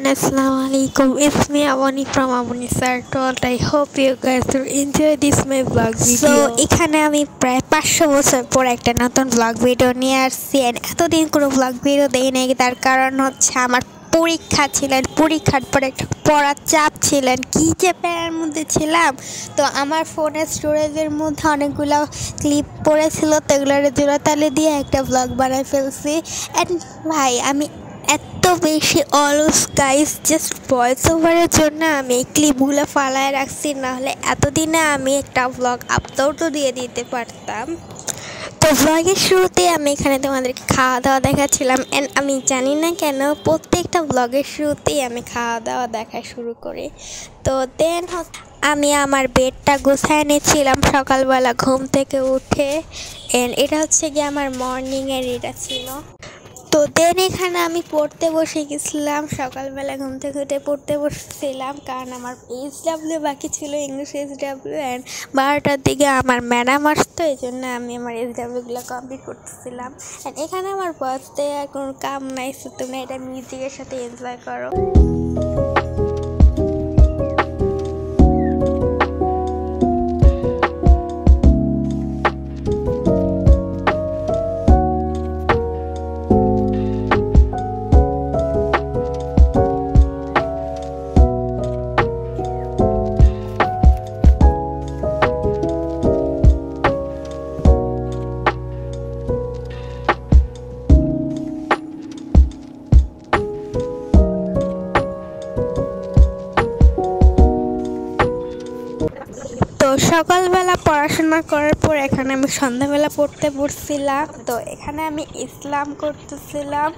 Assalamualaikum. It's me Awani from Awani Sartwalt. I hope you guys will enjoy this my vlog video. So এখানে আমি প্রায় 500 বছর পর একটা নতুন vlog video নিয়ে আসছি। এতদিন কোনো vlog video দেই নাই, তার কারণ হচ্ছে আমার পরীক্ষা ছিল। পরীক্ষার পর একটা পড়ার চাপ ছিল, কি যে প্যারার মধ্যে ছিলাম। তো আমার ফোনের স্টোরেজের মধ্যে অনেকগুলো ক্লিপ পড়েছিল, তো এগুলোর জোড়াতালি দিয়ে একটা vlog বানাই ফেলছি। এন্ড ভাই আমি এত বেশি অলস গাইস, জাস্ট ভয়েস ওভারের জন্য আমি এই ক্লিপগুলো ফালায় রাখছি, নাহলে এতদিনে আমি একটা ভ্লগ আপলোডও দিয়ে দিতে পারতাম। তো ভ্লগের শুরুতে আমি এখানে তোমাদেরকে খাওয়া দাওয়া দেখাচ্ছিলাম। অ্যান্ড আমি জানি না কেন প্রত্যেকটা ভ্লগের শুরুতেই আমি খাওয়া দাওয়া দেখা শুরু করি। তো দেন আমি আমার বেডটা গুছায় নিচ্ছিলাম সকালবেলা ঘুম থেকে উঠে। অ্যান্ড এটা হচ্ছে গিয়ে আমার মর্নিংয়ের এটা ছিল। তো দেন এখানে আমি পড়তে বসে গেছিলাম, সকালবেলা ঘুম থেকে উঠে পড়তে বসেছিলাম, কারণ আমার SW বাকি ছিল, ইংলিশ SW। অ্যান্ড 12টার দিকে আমার ম্যাডাম আসতো, এই জন্য আমি আমার SWগুলো কমপ্লিট করতেছিলাম। অ্যান্ড এখানে আমার বসতে কোনো কাম নাই, তো তুমি এটা মিউজিকের সাথে এনজয় করো। তো সকালবেলা পড়াশোনা করার পর এখানে আমি সন্ধ্যাবেলা পড়তে বসছিলাম। তো এখানে আমি ইসলাম করতেছিলাম,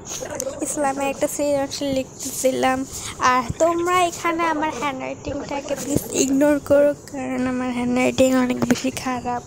ইসলামে একটা সৃজনশীল লিখতেছিলাম। আর তোমরা এখানে আমার হ্যান্ডরাইটিংটাকে প্লিজ ইগনোর করো, কারণ আমার হ্যান্ডরাইটিং অনেক বেশি খারাপ।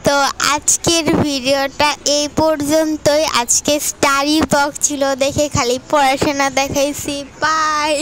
তো আজকের ভিডিওটা এই পর্যন্তই। আজকে স্টাডি ব্লগ ছিল দেখে খালি পড়াশোনা দেখাইছি। বাই।